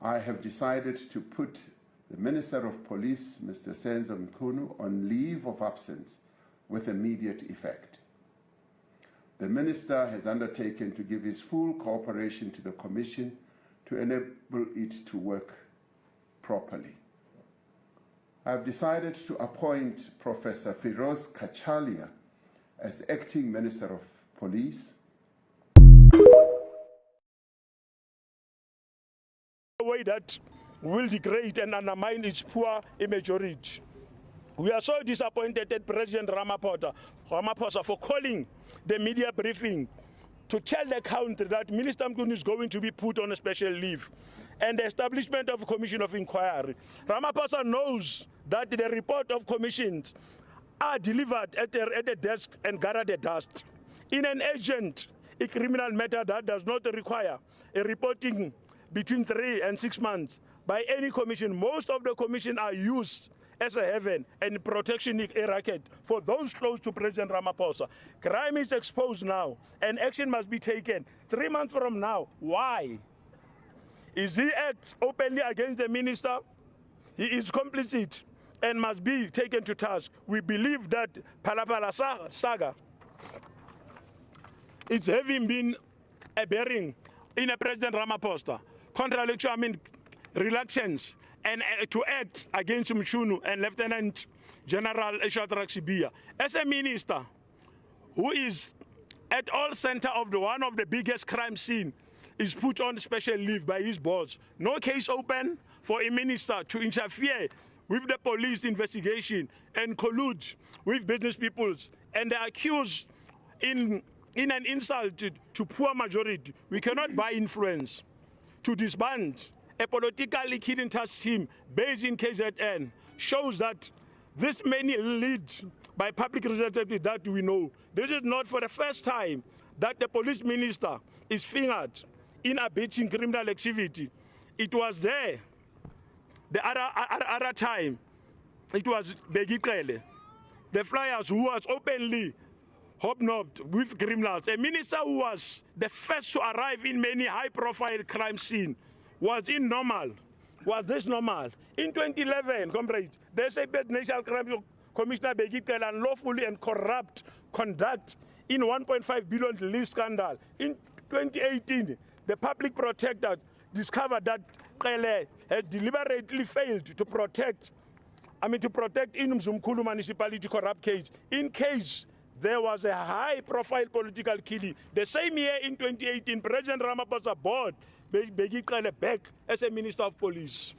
I have decided to put the Minister of Police, Mr. Senzo Mchunu, on leave of absence with immediate effect. The Minister has undertaken to give his full cooperation to the Commission to enable it to work properly. I have decided to appoint Professor Firoz Kachalia as Acting Minister of Police. A way that will degrade and undermine its poor majority. We are so disappointed at President Ramaphosa for calling the media briefing to tell the country that Minister Mchunu is going to be put on a special leave and the establishment of a commission of inquiry. Ramaphosa knows that the report of commissions are delivered at the desk and gather the dust. In an urgent, a criminal matter that does not require a reporting between 3 and 6 months by any commission, most of the commission are used as a haven and protection racket for those close to President Ramaphosa. Crime is exposed now and action must be taken 3 months from now. Why? Is he act openly against the minister? He is complicit and must be taken to task. We believe that Palapala saga is having been a bearing in a President Ramaphosa. Reluctance and to act against Mchunu and Lieutenant General Shadrack Sibia. As a minister who is at all center of one of the biggest crime scene, is put on special leave by his boss. No case open for a minister to interfere with the police investigation and collude with business people, and they are accused in an insult to poor majority. We cannot buy influence to disband a politically killing task team based in KZN shows that this many lead by public representatives that we know. This is not for the first time that the police minister is fingered in abetting criminal activity. It was there the other time. It was Begikele, the flyers who was openly hobnobbed with criminals. A minister who was the first to arrive in many high-profile crime scenes. Was this normal? In 2011, comrades, the SAPS National Crime Commissioner Begikele unlawfully and corrupt conduct in 1.5 billion lease scandal. In 2018, the public protector discovered that Kele had deliberately failed to protect in Mzumkulu municipality corrupt case. In case there was a high-profile political killing. The same year in 2018, President Ramaphosa brought Begikele back as a Minister of Police.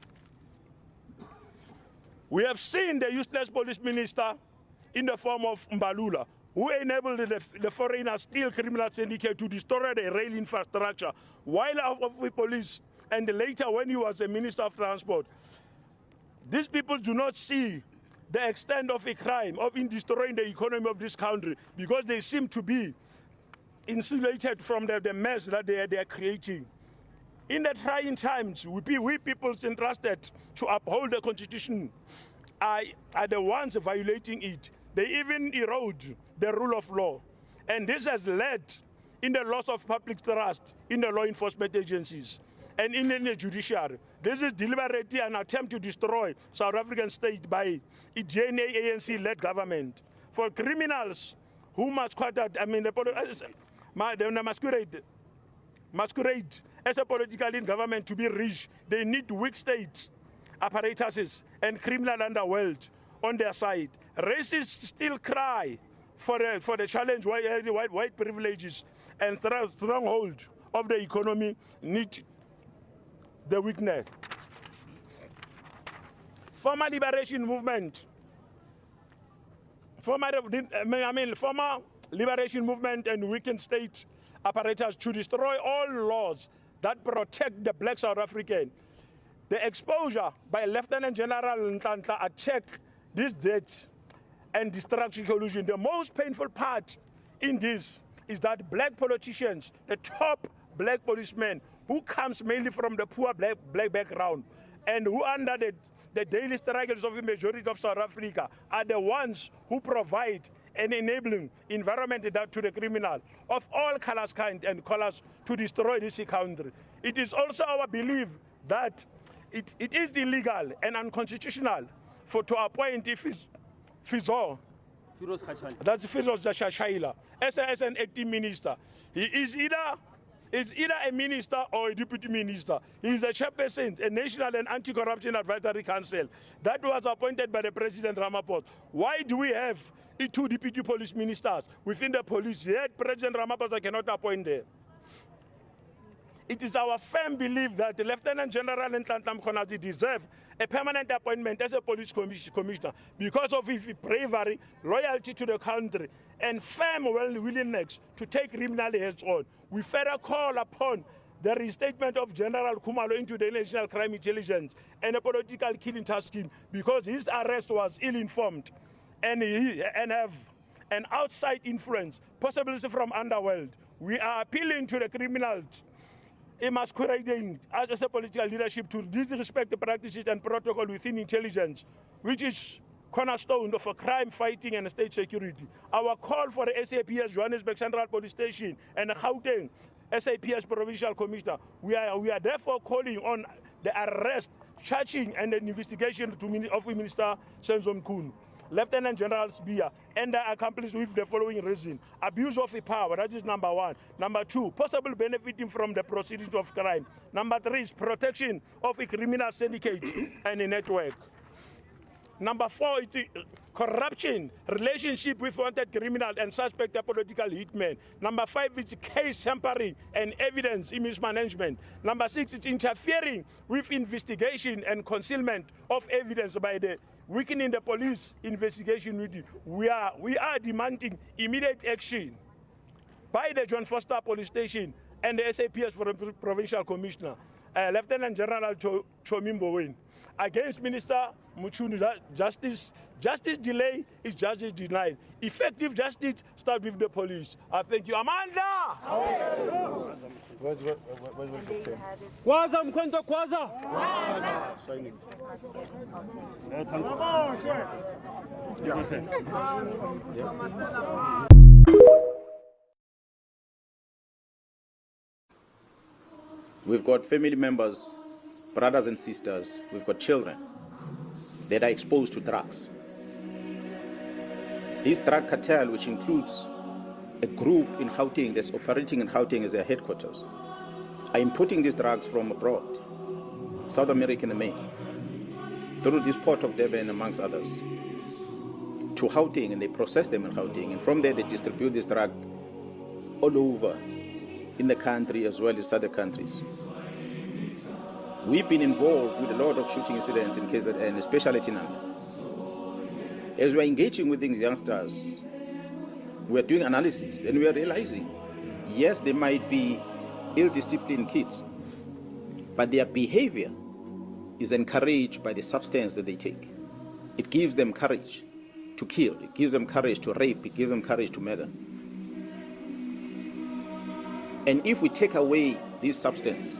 We have seen the useless police minister in the form of Mbalula, who enabled the foreigner steel criminal syndicate to destroy the rail infrastructure while out of the police, and later when he was a Minister of Transport. These people do not see the extent of a crime in destroying the economy of this country because they seem to be insulated from the mess that they are creating. In the trying times, we people entrusted to uphold the Constitution are the ones violating it. They even erode the rule of law. And this has led in the loss of public trust in the law enforcement agencies and in the judiciary. This is deliberately an attempt to destroy South African state by a DNA ANC-led government. For criminals who masquerade as a political government to be rich, they need weak state apparatuses and criminal underworld on their side. Racists still cry for the challenge white privileges and stronghold of the economy need the weakness. Former liberation movement and weakened state apparatus to destroy all laws that protect the black South African. The exposure by Lieutenant General Nhlanhla attack this death and destruction collusion. The most painful part in this is that black politicians, the top black policemen, who comes mainly from the poor black background and who under the daily struggles of the majority of South Africa are the ones who provide an enabling environment to the criminal of all colors, kind and colors to destroy this country. It is also our belief that it is illegal and unconstitutional to appoint Fizo. That's Firoz Shashaila as an acting minister. He is either a minister or a deputy minister. He is a chairperson, a National and Anti-Corruption Advisory Council that was appointed by the President Ramaphosa. Why do we have two deputy police ministers within the police, yet President Ramaphosa cannot appoint them? It is our firm belief that the Lieutenant General Nhlanhla Mkhwanazi deserves a permanent appointment as a police commissioner because of his bravery, loyalty to the country, and firm willingness to take criminal heads on. We further call upon the restatement of General Khumalo into the National Crime Intelligence and a political killing task scheme because his arrest was ill-informed and have an outside influence, possibly from underworld. We are appealing to the criminals masquerading as a political leadership to disrespect the practices and protocol within intelligence, which is cornerstone of a crime fighting and state security. Our call for the SAPS Johannesburg Central Police Station and Gauteng SAPS Provincial Commissioner, we are therefore calling on the arrest, charging and an investigation of Minister Senzo Mchunu, Lieutenant General Sibia, and their accomplices with the following reason: abuse of power, that is number one. Number two, possible benefiting from the proceedings of crime. Number three is protection of a criminal syndicate and a network. Number four is corruption, relationship with wanted criminal and suspected political hitmen. Number five is case tampering and evidence mismanagement. Number six is interfering with investigation and concealment of evidence by the weakening the police investigation. We are demanding immediate action by the John Foster Police Station and the SAPS Provincial Commissioner, Lieutenant General Chomimbo Wayne, against Minister Mchunu. Justice delay is justice denied. Effective justice starts with the police. I thank you. Amanda! Kwaza Mkhwento, Kwaza! We've got family members, brothers and sisters, we've got children that are exposed to drugs. This drug cartel, which includes a group in Gauteng that's operating in Gauteng as their headquarters, are importing these drugs from abroad, South America in the main, through this port of Durban amongst others, to Gauteng, and they process them in Gauteng, and from there they distribute this drug all over in the country as well as other countries. We've been involved with a lot of shooting incidents in KZN, especially at Inanda. As we're engaging with these youngsters, we're doing analysis, and we're realizing, yes, they might be ill-disciplined kids, but their behavior is encouraged by the substance that they take. It gives them courage to kill, it gives them courage to rape, it gives them courage to murder. And if we take away this substance,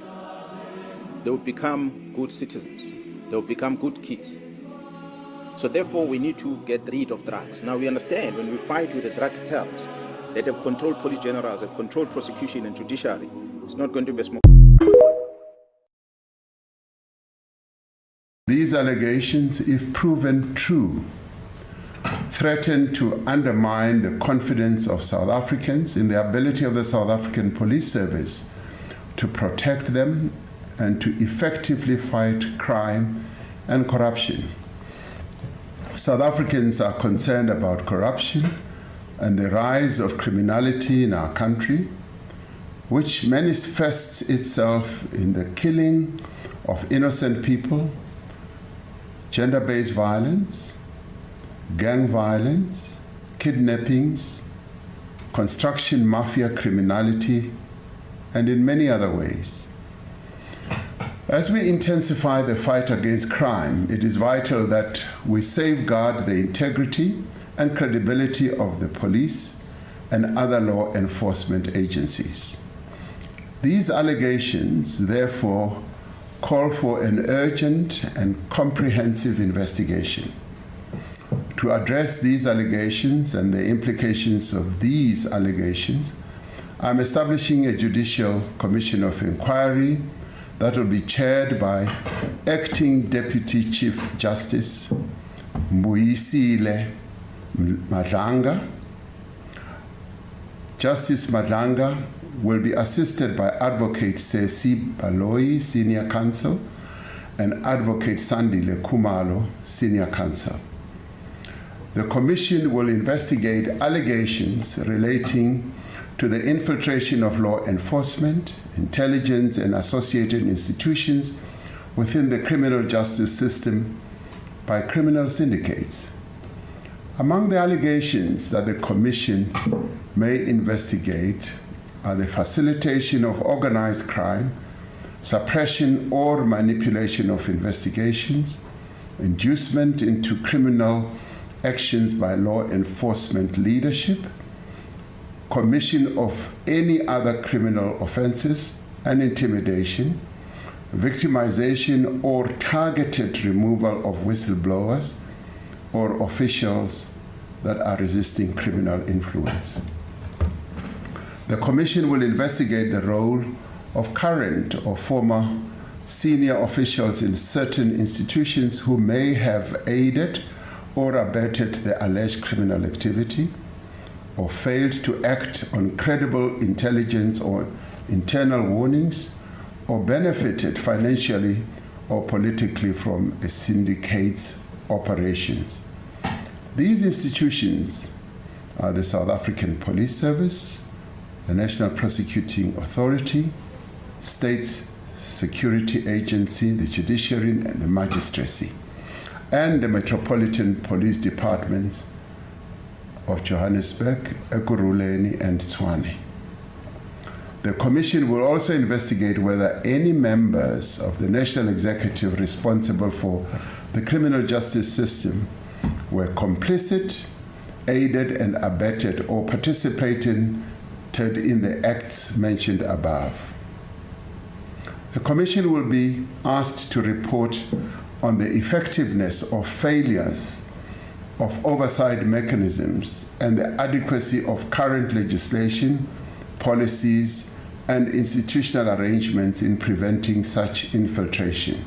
they will become good citizens, they will become good kids. So therefore we need to get rid of drugs. Now we understand when we fight with the drug cartels that have controlled police generals, have controlled prosecution and judiciary, it's not going to be a small. These allegations, if proven true, threaten to undermine the confidence of South Africans in the ability of the South African Police Service to protect them and to effectively fight crime and corruption. South Africans are concerned about corruption and the rise of criminality in our country, which manifests itself in the killing of innocent people, gender-based violence, gang violence, kidnappings, construction mafia criminality, and in many other ways. As we intensify the fight against crime, it is vital that we safeguard the integrity and credibility of the police and other law enforcement agencies. These allegations, therefore, call for an urgent and comprehensive investigation. To address these allegations and the implications of these allegations, I'm establishing a Judicial Commission of Inquiry that will be chaired by Acting Deputy Chief Justice Mbuyisile Madlanga. Justice Madlanga will be assisted by Advocate Sesi Baloyi, Senior Counsel, and Advocate Sandile Kumalo, Senior Counsel. The Commission will investigate allegations relating to the infiltration of law enforcement, intelligence, and associated institutions within the criminal justice system by criminal syndicates. Among the allegations that the Commission may investigate are the facilitation of organized crime, suppression or manipulation of investigations, inducement into criminal actions by law enforcement leadership, commission of any other criminal offenses, and intimidation, victimization or targeted removal of whistleblowers or officials that are resisting criminal influence. The Commission will investigate the role of current or former senior officials in certain institutions who may have aided or abetted the alleged criminal activity, or failed to act on credible intelligence or internal warnings, or benefited financially or politically from a syndicate's operations. These institutions are the South African Police Service, the National Prosecuting Authority, State Security Agency, the Judiciary, and the Magistracy, and the Metropolitan Police Departments of Johannesburg, Ekurhuleni, and Tshwane. The Commission will also investigate whether any members of the National Executive responsible for the criminal justice system were complicit, aided and abetted, or participated in the acts mentioned above. The Commission will be asked to report on the effectiveness or failures of oversight mechanisms and the adequacy of current legislation, policies, and institutional arrangements in preventing such infiltration.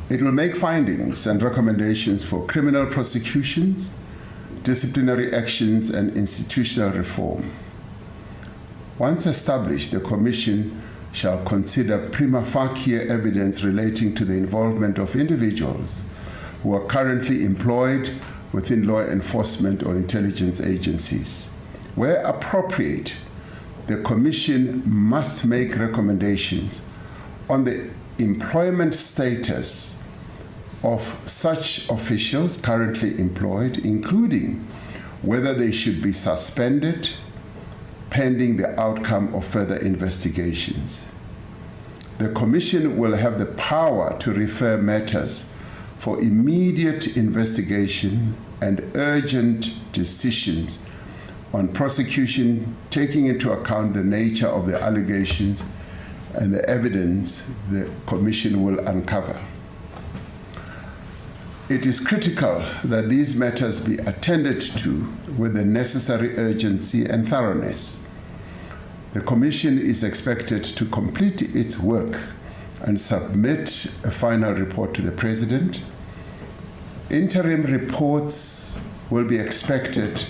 It will make findings and recommendations for criminal prosecutions, disciplinary actions, and institutional reform. Once established, the Commission shall consider prima facie evidence relating to the involvement of individuals who are currently employed within law enforcement or intelligence agencies. Where appropriate, the Commission must make recommendations on the employment status of such officials currently employed, including whether they should be suspended pending the outcome of further investigations. The Commission will have the power to refer matters for immediate investigation and urgent decisions on prosecution, taking into account the nature of the allegations and the evidence the Commission will uncover. It is critical that these matters be attended to with the necessary urgency and thoroughness. The Commission is expected to complete its work and submit a final report to the President. Interim reports will be expected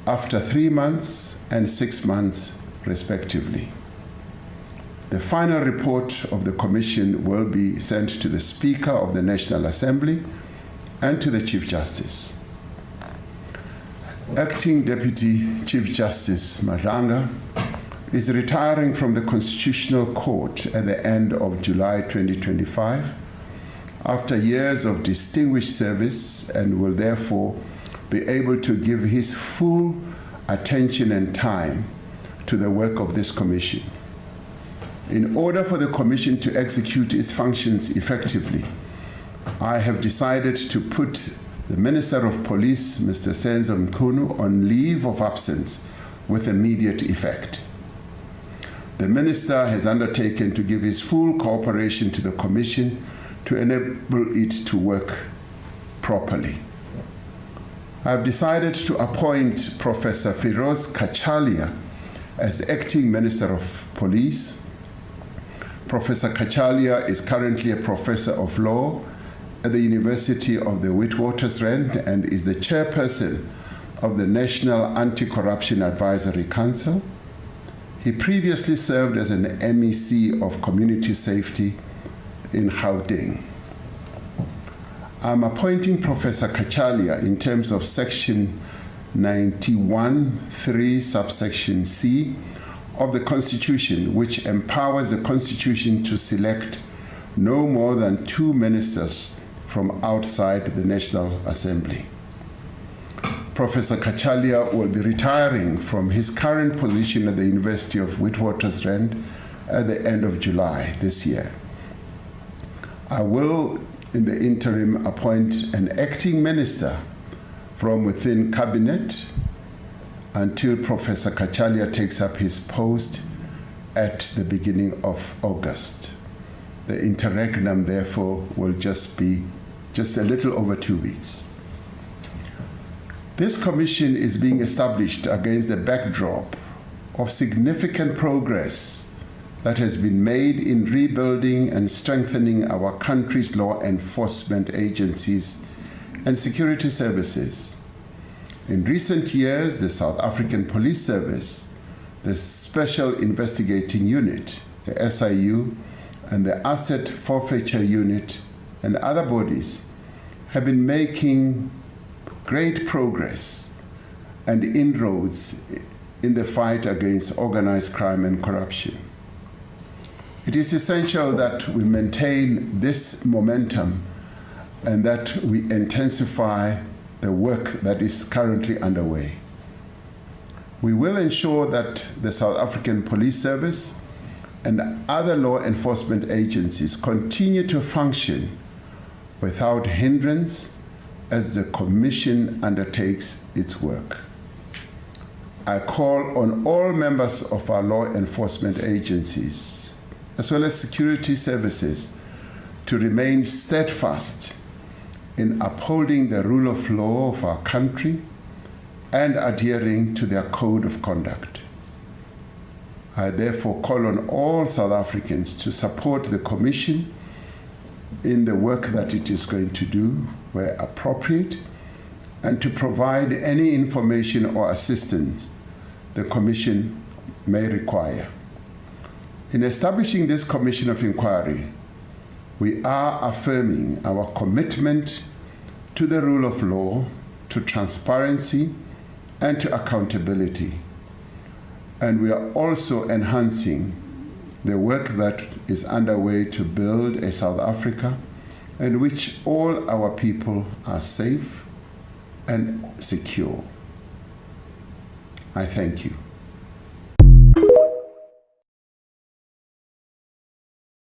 after 3 months and 6 months, respectively. The final report of the Commission will be sent to the Speaker of the National Assembly and to the Chief Justice. Acting Deputy Chief Justice Madlanga is retiring from the Constitutional Court at the end of July 2025 after years of distinguished service, and will therefore be able to give his full attention and time to the work of this Commission. In order for the Commission to execute its functions effectively, I have decided to put the Minister of Police, Mr. Senzo Mchunu, on leave of absence with immediate effect. The Minister has undertaken to give his full cooperation to the Commission to enable it to work properly. I have decided to appoint Professor Firoz Kachalia as Acting Minister of Police, Professor Kachalia is currently a professor of law at the University of the Witwatersrand and is the chairperson of the National Anti-Corruption Advisory Council. He previously served as an MEC of Community Safety in Gauteng. I'm appointing Professor Kachalia in terms of Section 91(3) subsection C of the Constitution, which empowers the Constitution to select no more than 2 ministers from outside the National Assembly. Professor Kachalia will be retiring from his current position at the University of Witwatersrand at the end of July this year. I will, in the interim, appoint an acting minister from within cabinet until Professor Kachalia takes up his post at the beginning of August. The interregnum, therefore, will just be a little over 2 weeks. This commission is being established against the backdrop of significant progress that has been made in rebuilding and strengthening our country's law enforcement agencies and security services. In recent years, the South African Police Service, the Special Investigating Unit, the SIU, and the Asset Forfeiture Unit and other bodies have been making great progress and inroads in the fight against organized crime and corruption. It is essential that we maintain this momentum and that we intensify the work that is currently underway. We will ensure that the South African Police Service and other law enforcement agencies continue to function without hindrance as the Commission undertakes its work. I call on all members of our law enforcement agencies, as well as security services, to remain steadfast in upholding the rule of law of our country and adhering to their code of conduct. I therefore call on all South Africans to support the Commission in the work that it is going to do where appropriate, and to provide any information or assistance the Commission may require. In establishing this Commission of Inquiry, we are affirming our commitment to the rule of law, to transparency, and to accountability. And we are also enhancing the work that is underway to build a South Africa in which all our people are safe and secure. I thank you.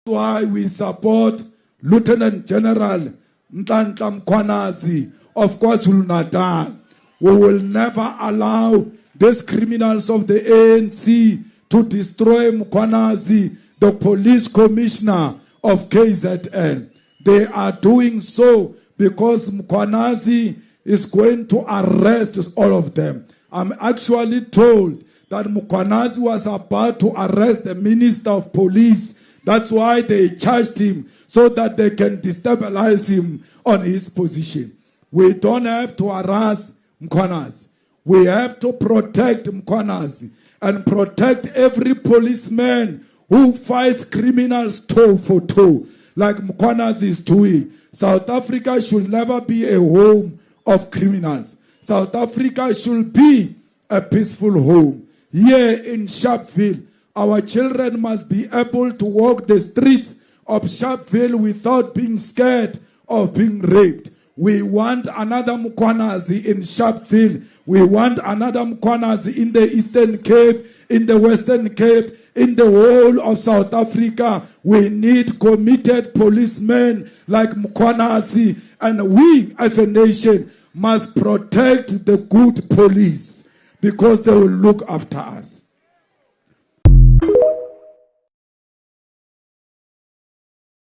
Why we support Lieutenant General Nhlanhla Mkhwanazi of KwaZulu-Natal. We will never allow these criminals of the ANC to destroy Mkhwanazi, the police commissioner of KZN. They are doing so because Mkhwanazi is going to arrest all of them. I'm actually told that Mkhwanazi was about to arrest the Minister of Police. That's why they charged him, so that they can destabilize him on his position. We don't have to harass Mkhwanazi. We have to protect Mkhwanazi and protect every policeman who fights criminals toe for toe, like Mkhwanazi is doing. South Africa should never be a home of criminals. South Africa should be a peaceful home. Here in Sharpeville, our children must be able to walk the streets of Sharpeville without being scared of being raped. We want another Mkhwanazi in Sharpeville. We want another Mkhwanazi in the Eastern Cape, in the Western Cape, in the whole of South Africa. We need committed policemen like Mkhwanazi, and we as a nation must protect the good police because they will look after us.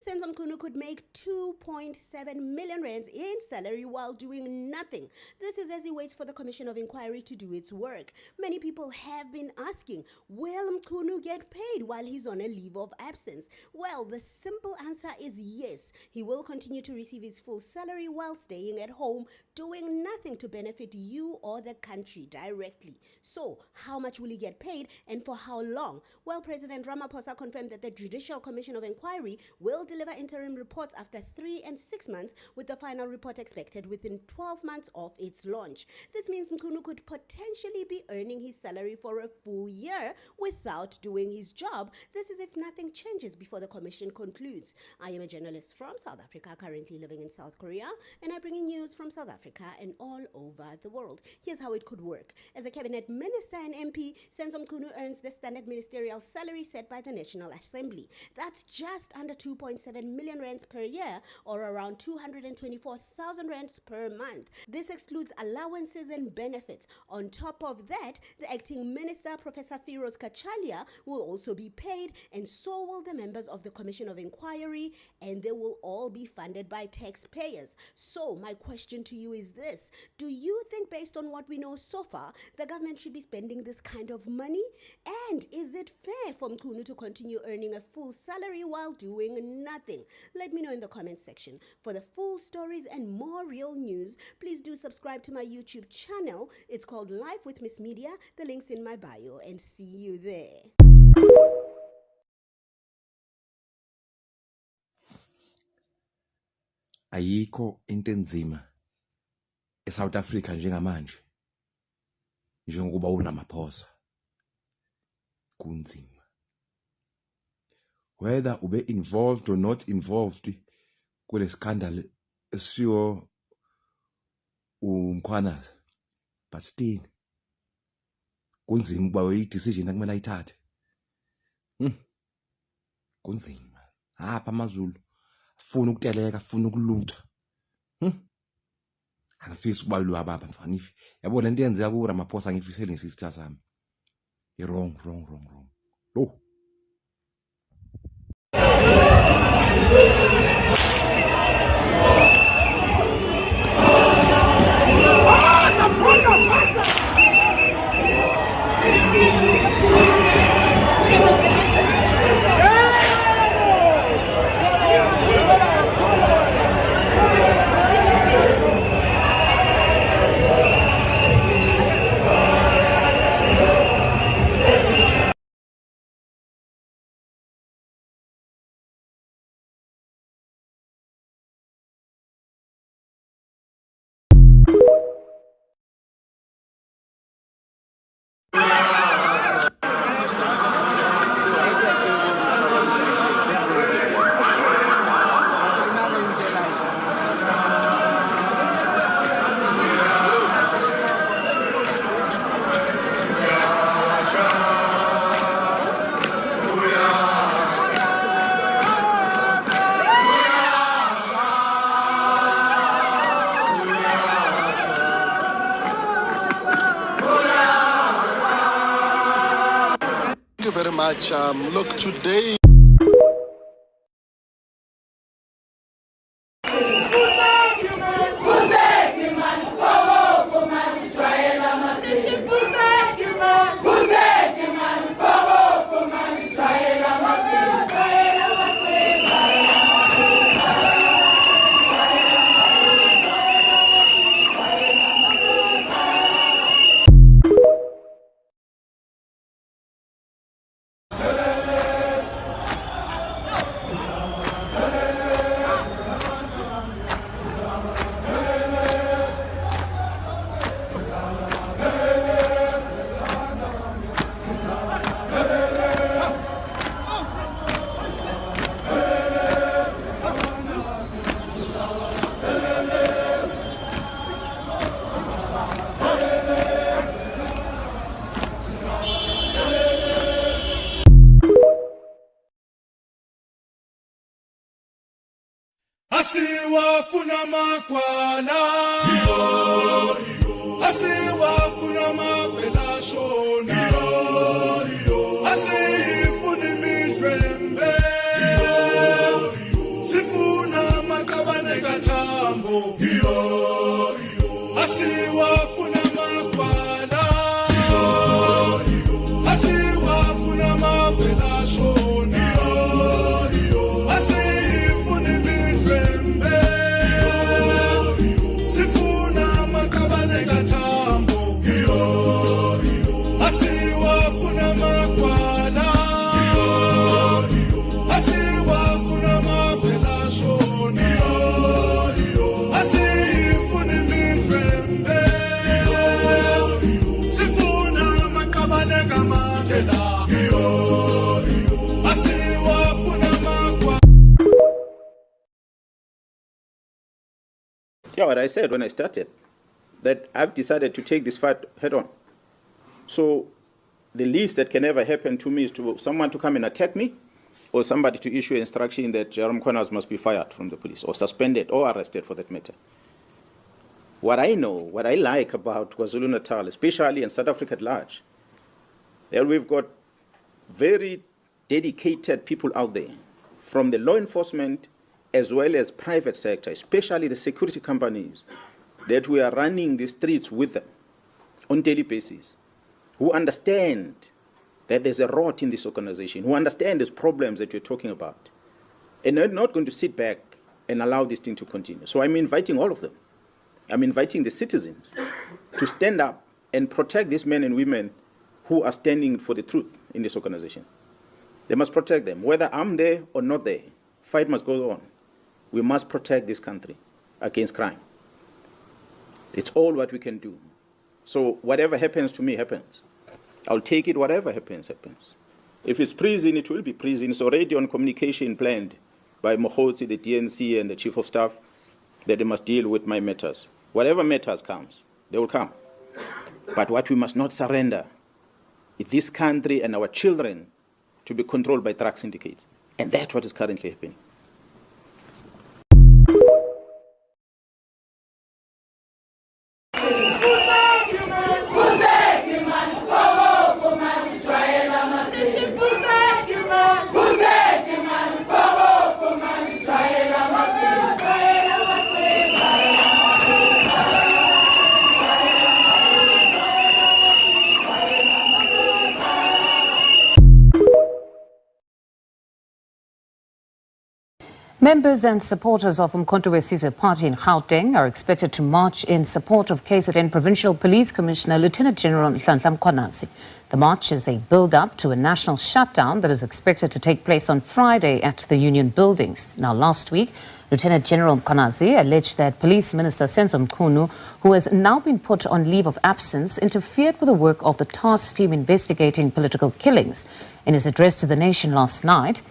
Senzo Mchunu could make 2.7 million rands in salary while doing nothing. This is as he waits for the Commission of Inquiry to do its work. Many people have been asking, will Mchunu get paid while he's on a leave of absence? Well, the simple answer is yes. He will continue to receive his full salary while staying at home, doing nothing to benefit you or the country directly. So, how much will he get paid and for how long? Well, President Ramaphosa confirmed that the Judicial Commission of Inquiry will deliver interim reports after 3 and 6 months, with the final report expected within 12 months of its launch. This means Mchunu could potentially be earning his salary for a full year without doing his job. This is if nothing changes before the commission concludes. I am a journalist from South Africa, currently living in South Korea, and I bring you news from South Africa and all over the world. Here's how it could work. As a cabinet minister and MP, Senzo Mchunu earns the standard ministerial salary set by the National Assembly. That's just under 2.7 million rands per year, or around 224,000 rands per month. This excludes allowances and benefits. On top of that, the acting minister, Professor Firoz Kachalia, will also be paid, and so will the members of the Commission of Inquiry, and they will all be funded by taxpayers. So my question to you is this: do you think, based on what we know so far, the government should be spending this kind of money? And is it fair for Mchunu to continue earning a full salary while doing nothing? Let me know in the comments section. For the full stories and more real news, please do subscribe to my YouTube channel. It's called Live with Miss Media. The link's in my bio, and see you there. Ayikho into enzima eSouth Africa njengamanje njengokuba uRamaphosa kunzima. Whether ube involved or not involved kule scandal eshiwo uMkhwanazi, but still kunzima ukuba decision akumele ayithathe. Kunzima apha amaZulu afuna ukuteleka, afuna ukulutha. Angifisi ukuba lwababa mfana. Yabona into yenzeka kuRamaphosa ngifisele ngesisister sami. Wrong. Lo. Thank you very much. Look, today asiwafuna makwana asiwafuna mavelashona asifuna imidlwembe makabane katambo iyo asiwafuna makwala iyo asiwafuna mavelashoni iyo asifuni midlembe sifuna makabane katambo iyo asiwafuna makwala asiwafuna mavelashoni asifuni midlembe sifuna makabane kamatela asiwafuna makwala. Yeah, what I said when I started, that I've decided to take this fight head on. So the least that can ever happen to me is to someone to come and attack me, or somebody to issue an instruction that Cyril Ramaphosa must be fired from the police, or suspended, or arrested for that matter. What I know, what I like about KwaZulu-Natal, especially in South Africa at large, that we've got very dedicated people out there, from the law enforcement as well as private sector, especially the security companies, that we are running the streets with them on daily basis, who understand that there's a rot in this organization, who understand these problems that you're talking about, and they're not going to sit back and allow this thing to continue. So I'm inviting all of them. I'm inviting the citizens to stand up and protect these men and women who are standing for the truth in this organization. They must protect them. Whether I'm there or not there, fight must go on. We must protect this country against crime. It's all what we can do. So whatever happens to me, happens. I'll take it, whatever happens, happens. If it's prison, it will be prison. It's already on communication planned by Mohotsi, the DNC, and the Chief of Staff, that they must deal with my matters. Whatever matters comes, they will come. But what we must not surrender is this country and our children to be controlled by drug syndicates. And that's what is currently happening. Members and supporters of Umkhonto we Sizwe Party in Gauteng are expected to march in support of KZN Provincial Police Commissioner Lieutenant General Nhlanhla Mkhwanazi. The march is a build-up to a national shutdown that is expected to take place on Friday at the Union buildings. Now, last week, Lieutenant General Mkhwanazi alleged that Police Minister Senzo Mchunu, who has now been put on leave of absence, interfered with the work of the task team investigating political killings. In his address to the nation last night,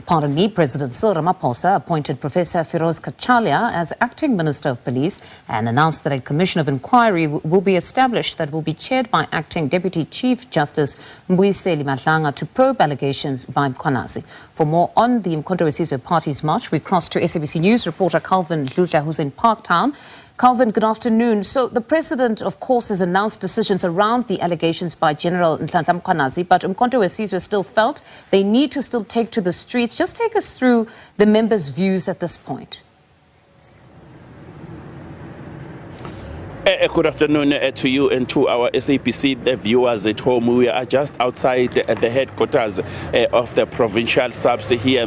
President Cyril Ramaphosa appointed Professor Firoz Kachalia as Acting Minister of Police and announced that a commission of inquiry will be established that will be chaired by Acting Deputy Chief Justice Mbuyiseli Madlanga to probe allegations by Mkhwanazi. For more on the Umkhonto we Sizwe Party's march, we cross to SABC News reporter Calvin Dludla, who's in Parktown. Calvin, good afternoon. So the President, of course, has announced decisions around the allegations by General Nhlanhla Mkhwanazi, but Umkhonto we Sizwe still felt they need to still take to the streets. Just take us through the members' views at this point. Good afternoon to you and to our SAPC viewers at home. We are just outside the headquarters of the provincial SAPS here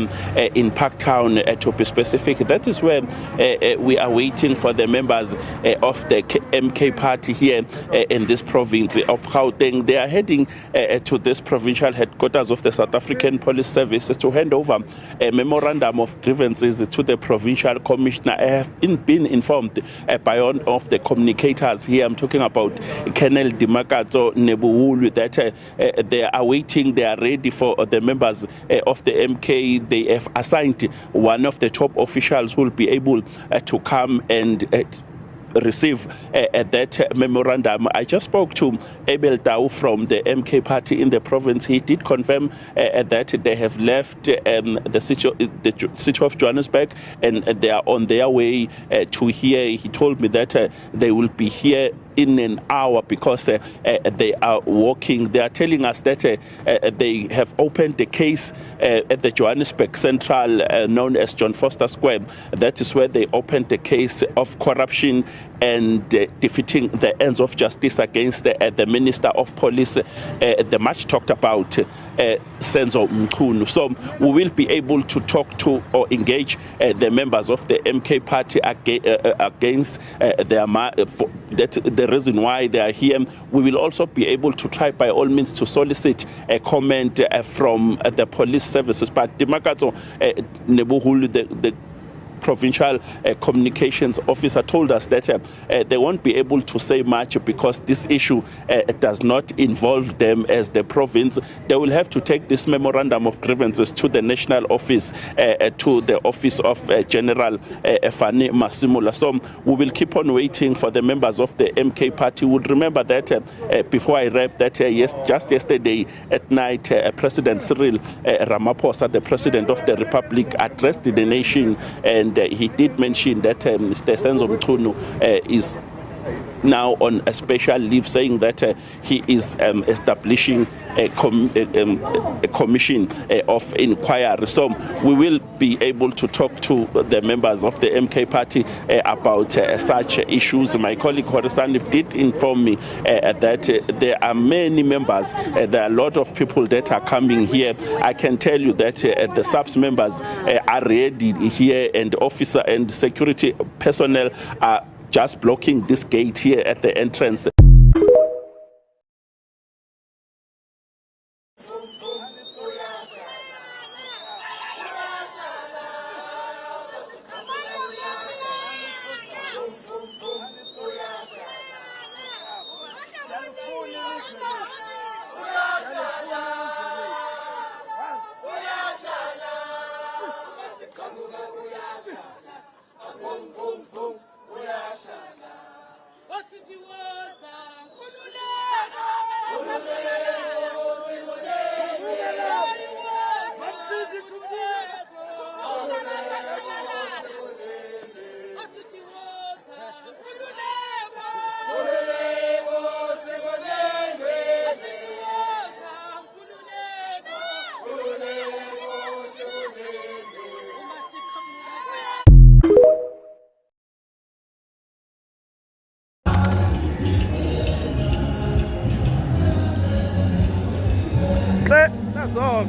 in Parktown, to be specific. That is where we are waiting for the members of the MK party here in this province of Gauteng. They are heading to this provincial headquarters of the South African Police Service to hand over a memorandum of grievances to the provincial commissioner. I have been informed by one of the communicators here. I'm talking about Colonel Dimakato Nebuhulu, that they are waiting, they are ready for the members of the MK. They have assigned one of the top officials who will be able to come and receive that memorandum. I just spoke to Abel Tau from the MK party in the province. He did confirm that they have left the city of Johannesburg and they are on their way to here. He told me that they will be here in an hour because they are walking. They are telling us that they have opened the case at the Johannesburg Central, known as John Foster Square. That is where they opened the case of corruption and defeating the ends of justice against the Minister of Police, the much talked about Senzo Mchunu. So we will be able to talk to or engage the members of the MK party against the reason why they are here. We will also be able to try by all means to solicit a comment from the police services. But Dimakato Nebuhulu, the provincial communications officer, told us that they won't be able to say much because this issue does not involve them as the province. They will have to take this memorandum of grievances to the national office, to the office of General Fani Masimula. So we will keep on waiting for the members of the MK party. We would remember that before I wrap that just yesterday at night, President Cyril Ramaphosa, the President of the Republic, addressed the nation, and he did mention that Mr. Senzo Mchunu is now on a special leave, saying that he is establishing a commission of inquiry. So we will be able to talk to the members of the MK party about such issues. My colleague Horisani did inform me that there are many members, there are a lot of people that are coming here. I can tell you that the SAPS members are ready here, and officer and security personnel are just blocking this gate here at the entrance. That's all.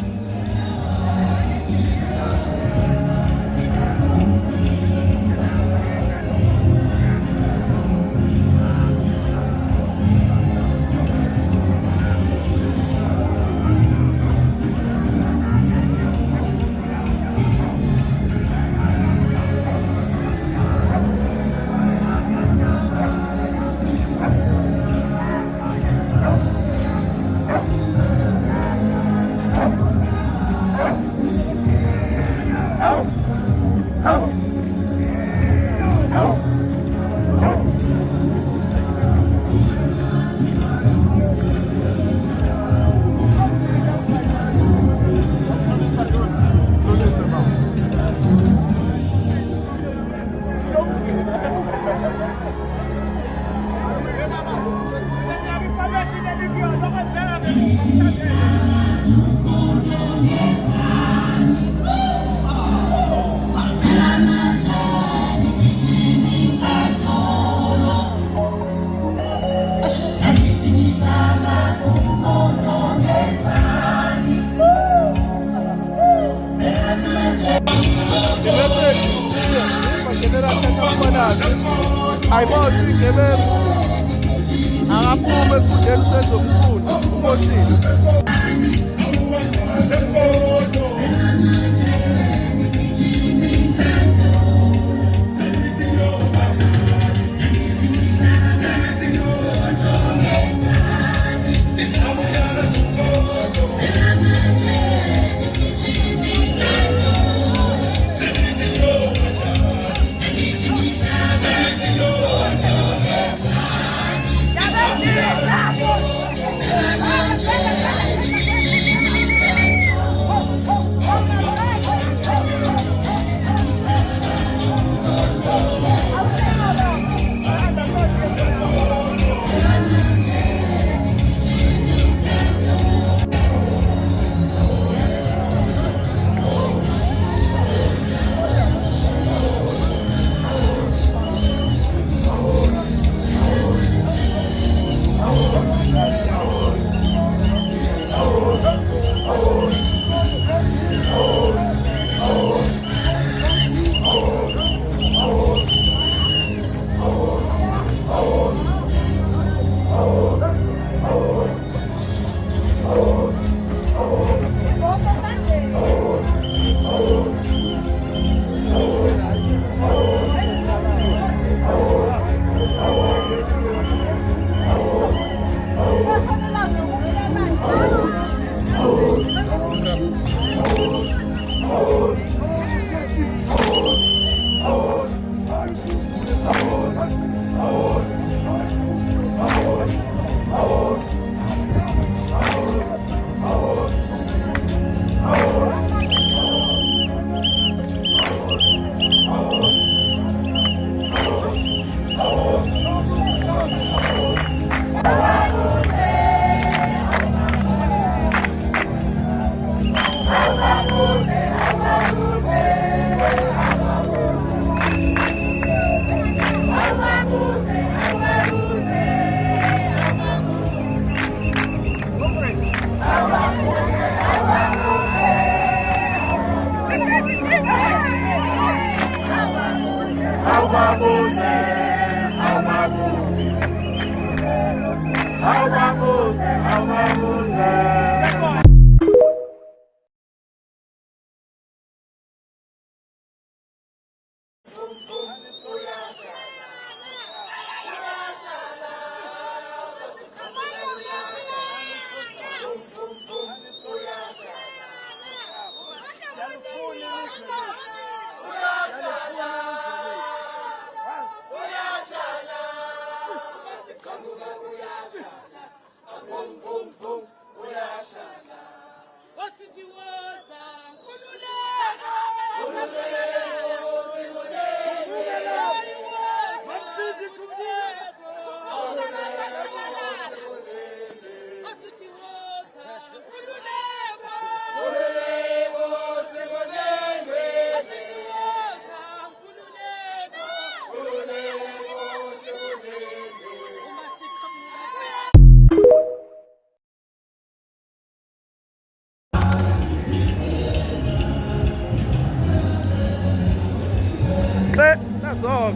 That's all.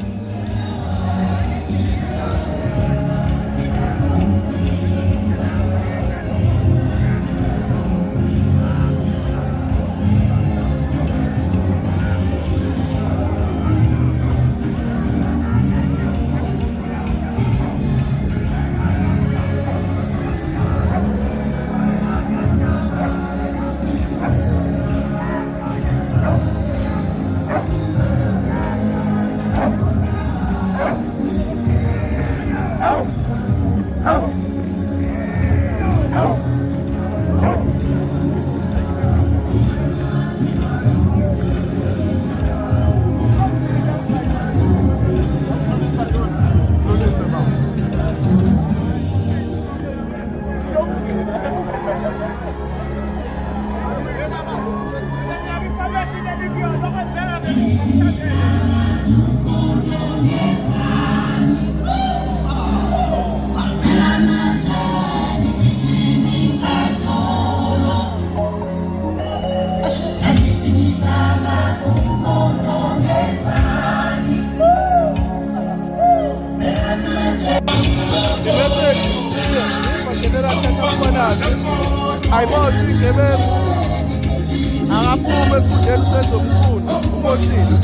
Akaphuma esikhundleni Senzo Mchunu uMoshile.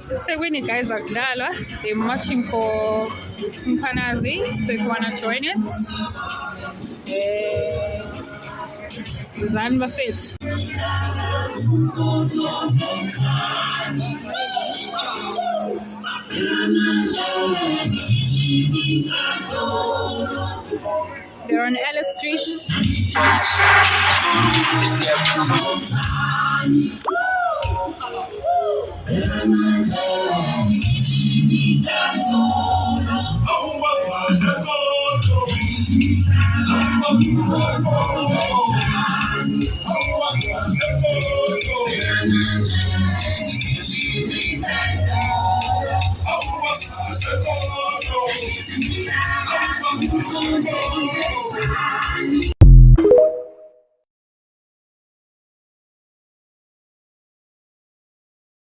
Segwini guys are Dala. They're marching for Mpanazi. So if you wanna join it, Zan Buffet. They're on Ellis Street.